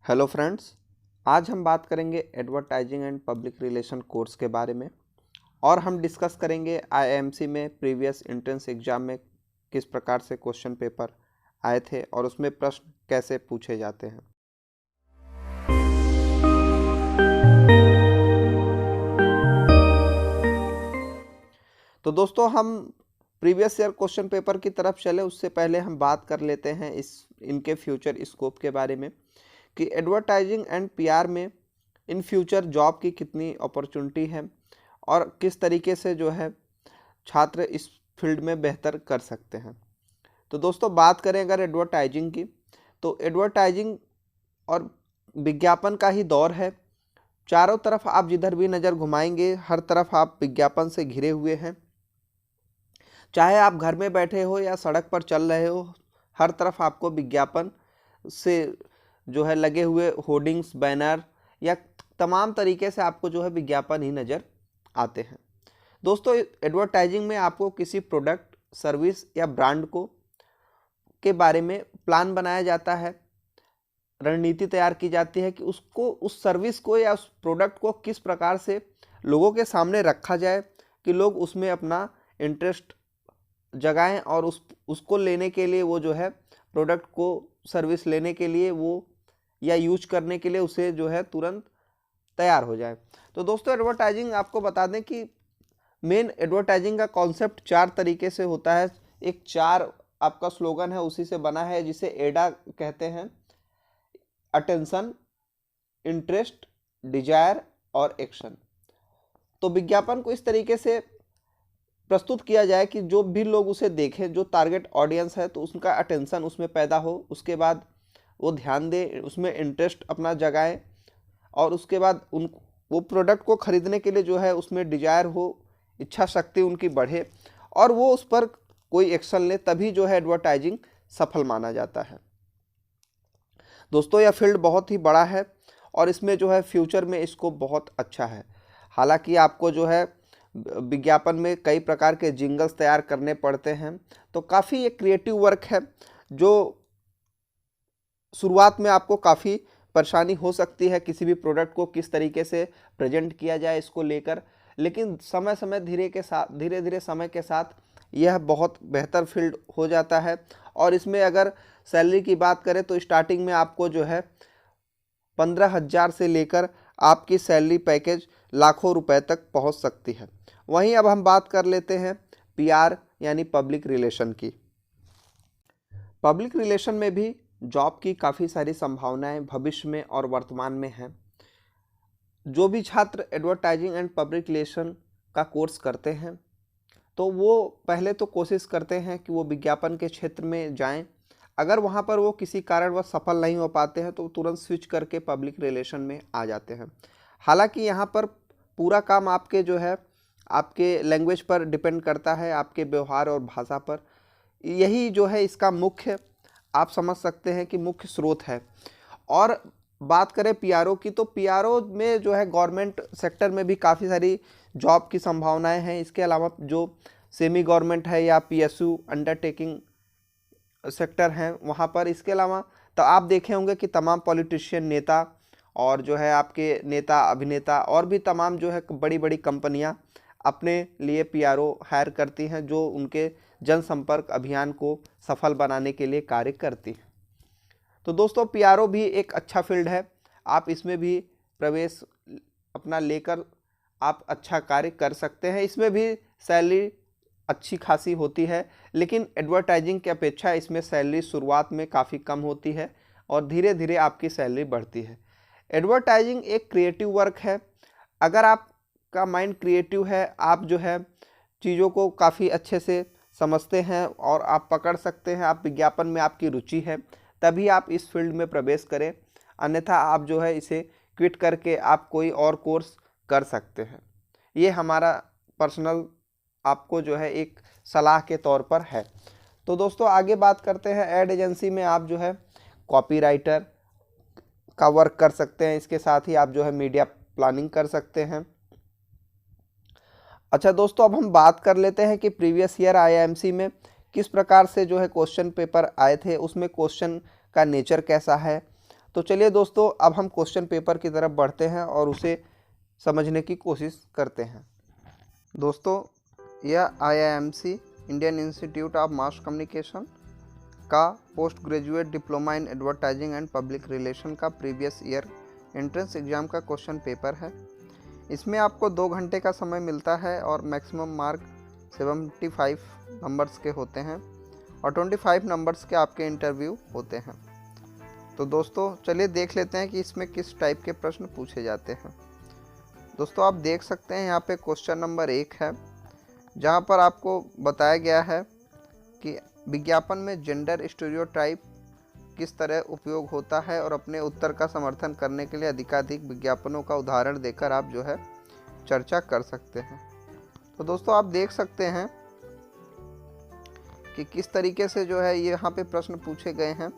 Hello friends, आज हम बात करेंगे advertising and public relation course के बारे में और हम डिस्कस करेंगे आईआईएमसी में प्रीवियस एंट्रेंस एग्जाम में किस प्रकार से क्वेश्चन पेपर आए थे और उसमें प्रश्न कैसे पूछे जाते हैं। तो दोस्तों, हम प्रीवियस ईयर क्वेश्चन पेपर की तरफ चले उससे पहले हम बात कर लेते हैं इनके फ्यूचर स्कोप के बारे में कि एडवर्टाइजिंग एंड पीआर में इन फ्यूचर जॉब की कितनी अपॉर्चुनिटी है और किस तरीके से जो है छात्र इस फील्ड में बेहतर कर सकते हैं। तो दोस्तों, बात करें अगर एडवर्टाइजिंग की, तो एडवर्टाइजिंग और विज्ञापन का ही दौर है। चारों तरफ आप जिधर भी नज़र घुमाएंगे हर तरफ आप विज्ञापन से घिरे हुए हैं। चाहे आप घर में बैठे हो या सड़क पर चल रहे हो, हर तरफ आपको विज्ञापन से जो है लगे हुए होर्डिंग्स, बैनर या तमाम तरीके से आपको जो है विज्ञापन ही नज़र आते हैं। दोस्तों, एडवर्टाइजिंग में आपको किसी प्रोडक्ट, सर्विस या ब्रांड के बारे में प्लान बनाया जाता है, रणनीति तैयार की जाती है कि उस सर्विस को या उस प्रोडक्ट को किस प्रकार से लोगों के सामने रखा जाए कि लोग उसमें अपना इंटरेस्ट जगाएं और उसको लेने के लिए, वो जो है प्रोडक्ट को, सर्विस लेने के लिए वो या यूज करने के लिए उसे जो है तुरंत तैयार हो जाए। तो दोस्तों, एडवर्टाइजिंग आपको बता दें कि मेन एडवर्टाइजिंग का कॉन्सेप्ट 4 तरीके से होता है। एक 4 आपका स्लोगन है, उसी से बना है, जिसे एडा कहते हैं। अटेंशन, इंटरेस्ट, डिजायर और एक्शन। तो विज्ञापन को इस तरीके से प्रस्तुत किया जाए कि जो भी लोग उसे देखें, जो टारगेट ऑडियंस है, तो उसका अटेंशन उसमें पैदा हो, उसके बाद वो ध्यान दे, उसमें इंटरेस्ट अपना जगाए और उसके बाद वो प्रोडक्ट को खरीदने के लिए जो है उसमें डिजायर हो, इच्छा शक्ति उनकी बढ़े और वो उस पर कोई एक्शन ले, तभी जो है एडवर्टाइजिंग सफल माना जाता है। दोस्तों, यह फील्ड बहुत ही बड़ा है और इसमें जो है फ्यूचर में इसको बहुत अच्छा है। हालांकि आपको जो है विज्ञापन में कई प्रकार के जिंगल्स तैयार करने पड़ते हैं, तो काफ़ी ये क्रिएटिव वर्क है जो शुरुआत में आपको काफ़ी परेशानी हो सकती है किसी भी प्रोडक्ट को किस तरीके से प्रेजेंट किया जाए इसको लेकर, लेकिन धीरे धीरे समय के साथ यह बहुत बेहतर फील्ड हो जाता है। और इसमें अगर सैलरी की बात करें तो स्टार्टिंग में आपको जो है 15,000 से लेकर आपकी सैलरी पैकेज लाखों रुपए तक पहुंच सकती है। वहीं अब हम बात कर लेते हैं पीआर यानी पब्लिक रिलेशन की। पब्लिक रिलेशन में भी जॉब की काफ़ी सारी संभावनाएं भविष्य में और वर्तमान में हैं। जो भी छात्र एडवर्टाइजिंग एंड पब्लिक रिलेशन का कोर्स करते हैं तो वो पहले तो कोशिश करते हैं कि वो विज्ञापन के क्षेत्र में जाएं। अगर वहाँ पर वो किसी कारणवश सफल नहीं हो पाते हैं तो तुरंत स्विच करके पब्लिक रिलेशन में आ जाते हैं। हालांकि यहाँ पर पूरा काम आपके जो है आपके लैंग्वेज पर डिपेंड करता है, आपके व्यवहार और भाषा पर। यही जो है इसका मुख्य, आप समझ सकते हैं कि मुख्य स्रोत है। और बात करें पीआरओ की, तो पीआरओ में जो है गवर्नमेंट सेक्टर में भी काफ़ी सारी जॉब की संभावनाएं हैं। इसके अलावा जो सेमी गवर्नमेंट है या पीएसयू अंडरटेकिंग सेक्टर हैं वहाँ पर, इसके अलावा तो आप देखे होंगे कि तमाम पॉलिटिशियन, नेता और जो है आपके नेता, अभिनेता और भी तमाम जो है बड़ी बड़ी कंपनियाँ अपने लिए पीआरओ हायर करती हैं जो उनके जनसंपर्क अभियान को सफल बनाने के लिए कार्य करती हैं। तो दोस्तों, पीआरओ भी एक अच्छा फील्ड है, आप इसमें भी प्रवेश अपना लेकर आप अच्छा कार्य कर सकते हैं। इसमें भी सैलरी अच्छी खासी होती है, लेकिन एडवर्टाइजिंग की अपेक्षा इसमें सैलरी शुरुआत में काफ़ी कम होती है और धीरे धीरे आपकी सैलरी बढ़ती है। एडवर्टाइजिंग एक क्रिएटिव वर्क है। अगर आपका माइंड क्रिएटिव है, आप जो है चीज़ों को काफ़ी अच्छे से समझते हैं और आप पकड़ सकते हैं, आप विज्ञापन में आपकी रुचि है, तभी आप इस फील्ड में प्रवेश करें। अन्यथा आप जो है इसे क्विट करके आप कोई और कोर्स कर सकते हैं। ये हमारा पर्सनल आपको जो है एक सलाह के तौर पर है। तो दोस्तों, आगे बात करते हैं। एड एजेंसी में आप जो है कॉपीराइटर का वर्क कर सकते हैं, इसके साथ ही आप जो है मीडिया प्लानिंग कर सकते हैं। अच्छा दोस्तों, अब हम बात कर लेते हैं कि प्रीवियस ईयर आईआईएमसी में किस प्रकार से जो है क्वेश्चन पेपर आए थे, उसमें क्वेश्चन का नेचर कैसा है। तो चलिए दोस्तों, अब हम क्वेश्चन पेपर की तरफ बढ़ते हैं और उसे समझने की कोशिश करते हैं। दोस्तों, यह IIMC Indian Institute of Mass Communication का post graduate diploma in advertising and public relation का प्रीवियस ईयर एंट्रेंस एग्ज़ाम का क्वेश्चन पेपर है। इसमें आपको 2 घंटे का समय मिलता है और मैक्सिमम मार्क 75 नंबर्स के होते हैं और 25 नंबर्स के आपके इंटरव्यू होते हैं। तो दोस्तों चलिए देख लेते हैं कि इसमें किस टाइप के प्रश्न पूछे जाते हैं। दोस्तों, आप देख सकते हैं यहाँ पे क्वेश्चन नंबर 1 है, जहाँ पर आपको बताया गया है कि विज्ञापन में जेंडर स्टीरियोटाइप किस तरह उपयोग होता है और अपने उत्तर का समर्थन करने के लिए अधिकाधिक विज्ञापनों का उदाहरण देकर आप जो है चर्चा कर सकते हैं। तो दोस्तों, आप देख सकते हैं कि किस तरीके से जो है ये यहाँ पे प्रश्न पूछे गए हैं।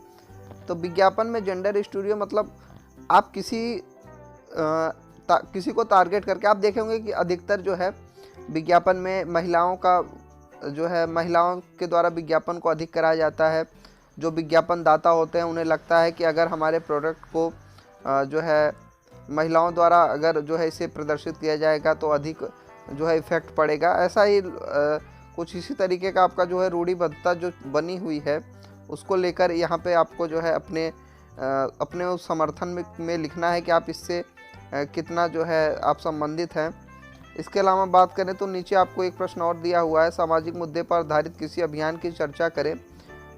तो विज्ञापन में जेंडर स्टीरियो मतलब आप किसी को टारगेट करके आप देखे होंगे कि अधिकतर जो है विज्ञापन में महिलाओं का जो है महिलाओं के द्वारा विज्ञापन को अधिक कराया जाता है। जो विज्ञापन दाता होते हैं उन्हें लगता है कि अगर हमारे प्रोडक्ट को जो है महिलाओं द्वारा अगर जो है इसे प्रदर्शित किया जाएगा तो अधिक जो है इफ़ेक्ट पड़ेगा। ऐसा ही कुछ इसी तरीके का आपका जो है रूढ़िबद्धता जो बनी हुई है उसको लेकर यहाँ पे आपको जो है अपने उस समर्थन में लिखना है कि आप इससे कितना जो है आप संबंधित हैं। इसके अलावा बात करें तो नीचे आपको एक प्रश्न और दिया हुआ है, सामाजिक मुद्दे पर आधारित किसी अभियान की चर्चा करें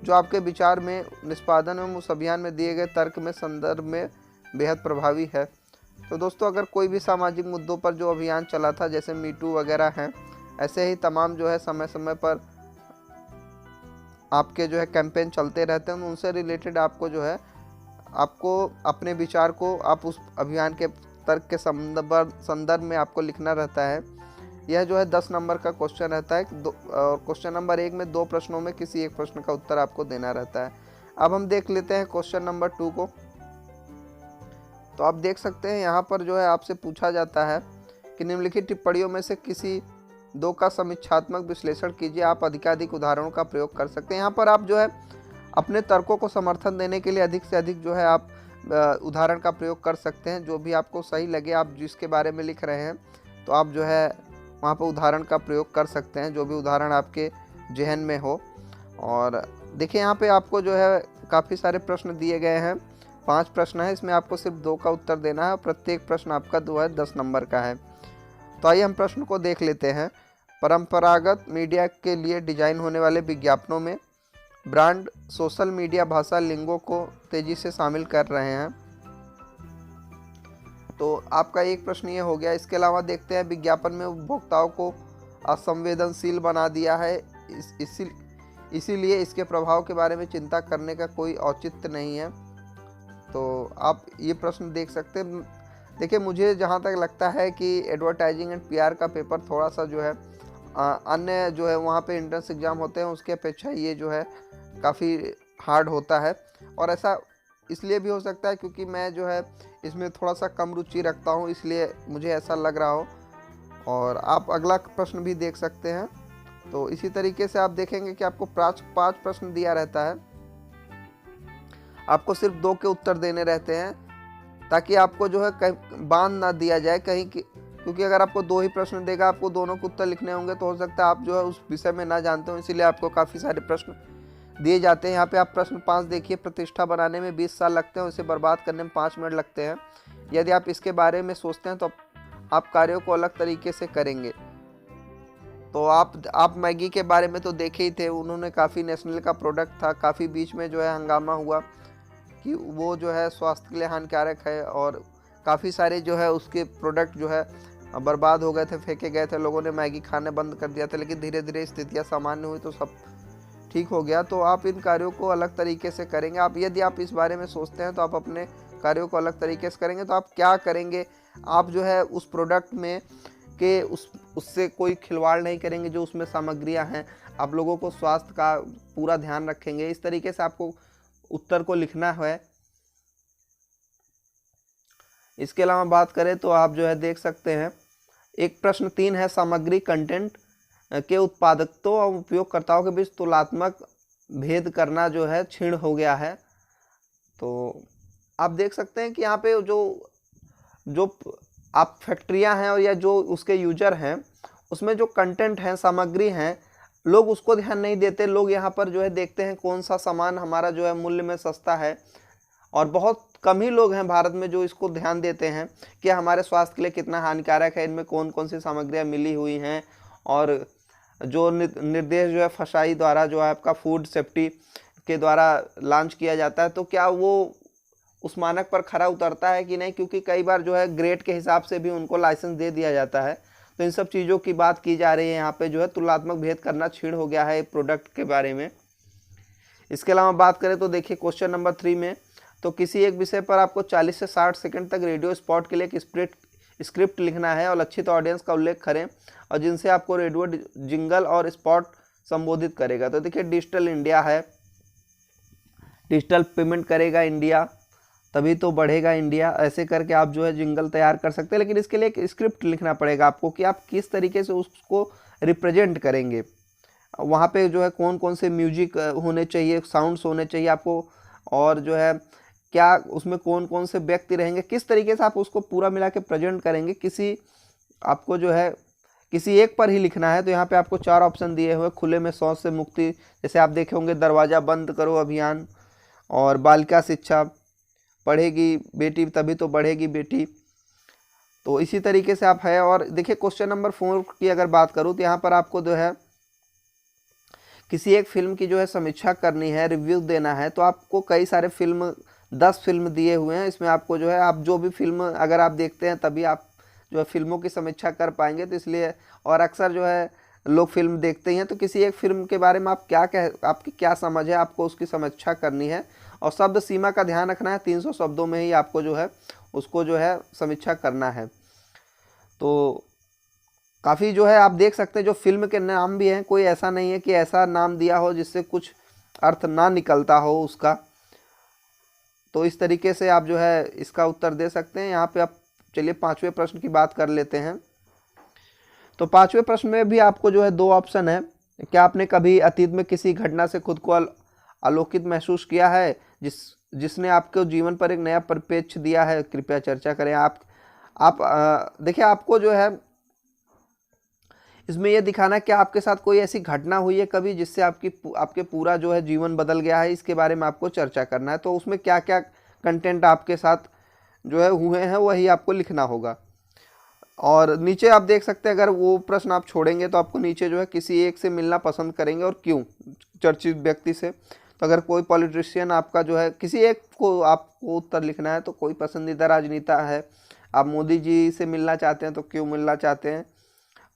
जो आपके विचार में निष्पादन एवं उस अभियान में दिए गए तर्क में संदर्भ में बेहद प्रभावी है। तो दोस्तों, अगर कोई भी सामाजिक मुद्दों पर जो अभियान चला था जैसे मीटू वगैरह हैं, ऐसे ही तमाम जो है समय समय पर आपके जो है कैंपेन चलते रहते हैं, उनसे रिलेटेड आपको जो है आपको अपने विचार को आप उस अभियान के तर्क के संदर्भ में आपको लिखना रहता है। यह जो है 10 नंबर का क्वेश्चन रहता है। क्वेश्चन नंबर 1 में 2 प्रश्नों में किसी एक प्रश्न का उत्तर आपको देना रहता है। अब हम देख लेते हैं क्वेश्चन नंबर 2 को। तो आप देख सकते हैं यहाँ पर जो है आपसे पूछा जाता है कि निम्नलिखित टिप्पणियों में से किसी 2 का समीक्षात्मक विश्लेषण कीजिए। आप अधिकाधिक उदाहरणों का प्रयोग कर सकते हैं। यहाँ पर आप जो है अपने तर्कों को समर्थन देने के लिए अधिक से अधिक जो है आप उदाहरण का प्रयोग कर सकते हैं। जो भी आपको सही लगे, आप जिसके बारे में लिख रहे हैं, तो आप जो है वहाँ पर उदाहरण का प्रयोग कर सकते हैं, जो भी उदाहरण आपके जहन में हो। और देखिए यहाँ पे आपको जो है काफ़ी सारे प्रश्न दिए गए हैं। 5 प्रश्न है, इसमें आपको सिर्फ 2 का उत्तर देना है और प्रत्येक प्रश्न आपका जो है 10 नंबर का है। तो आइए हम प्रश्न को देख लेते हैं। परंपरागत मीडिया के लिए डिजाइन होने वाले विज्ञापनों में ब्रांड सोशल मीडिया भाषा लिंगों को तेजी से शामिल कर रहे हैं। तो आपका एक प्रश्न ये हो गया। इसके अलावा देखते हैं विज्ञापन में उपभोक्ताओं को असंवेदनशील बना दिया है, इसीलिए इसके प्रभाव के बारे में चिंता करने का कोई औचित्य नहीं है। तो आप ये प्रश्न देख सकते हैं। देखिए, मुझे जहाँ तक लगता है कि एडवर्टाइजिंग एंड PR का पेपर थोड़ा सा जो है अन्य जो है वहाँ पे एंट्रेंस एग्ज़ाम होते हैं उसके अपेक्षा ये जो है काफ़ी हार्ड होता है। और ऐसा इसलिए भी हो सकता है क्योंकि मैं जो है इसमें थोड़ा सा कम रुचि रखता हूँ, इसलिए मुझे ऐसा लग रहा हो। और आप अगला प्रश्न भी देख सकते हैं। तो इसी तरीके से आप देखेंगे कि आपको 5 प्रश्न दिया रहता है, आपको सिर्फ 2 के उत्तर देने रहते हैं ताकि आपको जो है कहीं बांध ना दिया जाए कहीं की, क्योंकि अगर आपको 2 ही प्रश्न देगा, आपको दोनों के उत्तर लिखने होंगे तो हो सकता है आप जो है उस विषय में ना जानते हो, इसीलिए आपको काफ़ी सारे प्रश्न दिए जाते हैं। यहाँ पे आप प्रश्न 5 देखिए, प्रतिष्ठा बनाने में 20 साल लगते हैं, उसे बर्बाद करने में 5 मिनट लगते हैं। यदि आप इसके बारे में सोचते हैं तो आप कार्यों को अलग तरीके से करेंगे। तो आप मैगी के बारे में तो देखे ही थे, उन्होंने काफ़ी नेशनल का प्रोडक्ट था, काफ़ी बीच में जो है हंगामा हुआ कि वो जो है स्वास्थ्य के लिए हानिकारक है और काफ़ी सारे जो है उसके प्रोडक्ट जो है बर्बाद हो गए थे, फेंके गए थे, लोगों ने मैगी खाने बंद कर दिया था। लेकिन धीरे धीरे स्थितियाँ सामान्य हुई तो सब ठीक हो गया। तो आप इन कार्यों को अलग तरीके से करेंगे। यदि आप इस बारे में सोचते हैं तो आप अपने कार्यों को अलग तरीके से करेंगे। तो आप क्या करेंगे, आप जो है उस प्रोडक्ट में के उससे कोई खिलवाड़ नहीं करेंगे जो उसमें सामग्रियां हैं, आप लोगों को स्वास्थ्य का पूरा ध्यान रखेंगे। इस तरीके से आपको उत्तर को लिखना है। इसके अलावा बात करें तो आप जो है देख सकते हैं एक प्रश्न 3 है, सामग्री कंटेंट के उत्पादकों और उपयोगकर्ताओं के बीच तुलनात्मक भेद करना जो है क्षीण हो गया है। तो आप देख सकते हैं कि यहाँ पे जो जो आप फैक्ट्रियाँ हैं और या जो उसके यूजर हैं उसमें जो कंटेंट हैं, सामग्री हैं, लोग उसको ध्यान नहीं देते। लोग यहाँ पर जो है देखते हैं कौन सा सामान हमारा जो है मूल्य में सस्ता है, और बहुत कम ही लोग हैं भारत में जो इसको ध्यान देते हैं कि हमारे स्वास्थ्य के लिए कितना हानिकारक है, इनमें कौन कौन सी सामग्रियाँ मिली हुई हैं। और जो निर्देश जो है फसाई द्वारा जो है आपका फूड सेफ्टी के द्वारा लॉन्च किया जाता है, तो क्या वो उस मानक पर खरा उतरता है कि नहीं, क्योंकि कई बार जो है ग्रेड के हिसाब से भी उनको लाइसेंस दे दिया जाता है। तो इन सब चीज़ों की बात की जा रही है यहाँ पे, जो है तुलनात्मक भेद करना छीड़ हो गया है प्रोडक्ट के बारे में। इसके अलावा बात करें तो देखिए क्वेश्चन नंबर 3 में, तो किसी एक विषय पर आपको 40 से 60 सेकंड तक रेडियो स्पॉट के लिए एक स्क्रिप्ट लिखना है और लक्षित ऑडियंस का उल्लेख करें और जिनसे आपको रेडियो जिंगल और स्पॉट संबोधित करेगा। तो देखिए डिजिटल इंडिया है, डिजिटल पेमेंट करेगा इंडिया तभी तो बढ़ेगा इंडिया, ऐसे करके आप जो है जिंगल तैयार कर सकते हैं। लेकिन इसके लिए एक स्क्रिप्ट लिखना पड़ेगा आपको कि आप किस तरीके से उसको रिप्रेजेंट करेंगे, वहाँ पे जो है कौन कौन से म्यूजिक होने चाहिए, साउंड्स होने चाहिए आपको, और जो है क्या उसमें कौन कौन से व्यक्ति रहेंगे, किस तरीके से आप उसको पूरा मिला के प्रेजेंट करेंगे। आपको जो है किसी एक पर ही लिखना है। तो यहाँ पे आपको 4 ऑप्शन दिए हुए, खुले में शौच से मुक्ति, जैसे आप देखे होंगे दरवाज़ा बंद करो अभियान, और बालिका शिक्षा, पढ़ेगी बेटी तभी तो बढ़ेगी बेटी। तो इसी तरीके से आप है। और देखिए क्वेश्चन नंबर 4 की अगर बात करूँ तो यहाँ पर आपको जो है किसी एक फिल्म की जो है समीक्षा करनी है, रिव्यू देना है। तो आपको कई सारे फिल्म 10 फिल्म दिए हुए हैं, इसमें आपको जो है आप जो भी फिल्म अगर आप देखते हैं तभी आप जो है फिल्मों की समीक्षा कर पाएंगे। तो इसलिए, और अक्सर जो है लोग फिल्म देखते ही हैं, तो किसी एक फिल्म के बारे में आप आपकी क्या समझ है, आपको उसकी समीक्षा करनी है और शब्द सीमा का ध्यान रखना है। 300 शब्दों में ही आपको जो है उसको जो है समीक्षा करना है। तो काफ़ी जो है आप देख सकते हैं जो फिल्म के नाम भी हैं, कोई ऐसा नहीं है कि ऐसा नाम दिया हो जिससे कुछ अर्थ ना निकलता हो उसका। तो इस तरीके से आप जो है इसका उत्तर दे सकते हैं। यहाँ पे आप चलिए 5वें प्रश्न की बात कर लेते हैं। तो 5वें प्रश्न में भी आपको जो है 2 ऑप्शन है। क्या आपने कभी अतीत में किसी घटना से खुद को आलोकित महसूस किया है जिसने आपके जीवन पर एक नया परिप्रेक्ष्य दिया है? कृपया चर्चा करें। देखिए आपको जो है इसमें यह दिखाना है कि आपके साथ कोई ऐसी घटना हुई है कभी जिससे आपके पूरा जो है जीवन बदल गया है, इसके बारे में आपको चर्चा करना है। तो उसमें क्या क्या कंटेंट आपके साथ जो है हुए हैं वही आपको लिखना होगा। और नीचे आप देख सकते हैं, अगर वो प्रश्न आप छोड़ेंगे तो आपको नीचे जो है किसी एक से मिलना पसंद करेंगे और क्यों, चर्चित व्यक्ति से। तो अगर कोई पॉलिटिशियन आपका जो है, किसी एक को आपको उत्तर लिखना है। तो कोई पसंदीदा राजनेता है, आप मोदी जी से मिलना चाहते हैं तो क्यों मिलना चाहते हैं,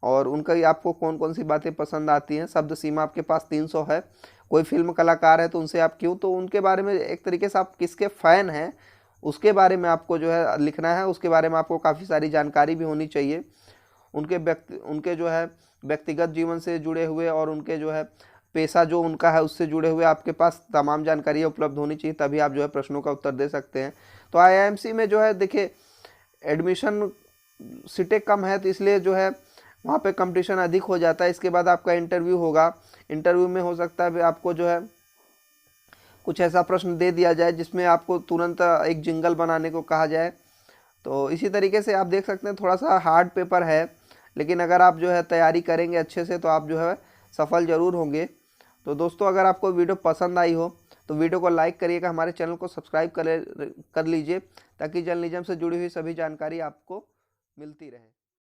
और उनका आपको कौन कौन सी बातें पसंद आती हैं। शब्द सीमा आपके पास 300 है। कोई फिल्म कलाकार है तो उनसे आप क्यों, तो उनके बारे में एक तरीके से आप किसके फ़ैन हैं उसके बारे में आपको जो है लिखना है। उसके बारे में आपको काफ़ी सारी जानकारी भी होनी चाहिए, उनके जो है व्यक्तिगत जीवन से जुड़े हुए और उनके जो है पेशा जो उनका है उससे जुड़े हुए आपके पास तमाम जानकारियाँ उपलब्ध होनी चाहिए, तभी आप जो है प्रश्नों का उत्तर दे सकते हैं। तो IIMC में जो है देखिए एडमिशन सीटें कम है, तो इसलिए जो है वहाँ पे कंपटीशन अधिक हो जाता है। इसके बाद आपका इंटरव्यू होगा। इंटरव्यू में हो सकता है आपको जो है कुछ ऐसा प्रश्न दे दिया जाए जिसमें आपको तुरंत एक जिंगल बनाने को कहा जाए। तो इसी तरीके से आप देख सकते हैं थोड़ा सा हार्ड पेपर है, लेकिन अगर आप जो है तैयारी करेंगे अच्छे से तो आप जो है सफल ज़रूर होंगे। तो दोस्तों अगर आपको वीडियो पसंद आई हो तो वीडियो को लाइक करिएगा, हमारे चैनल को सब्सक्राइब कर लीजिए ताकि जर्नलिज्म से जुड़ी हुई सभी जानकारी आपको मिलती रहे।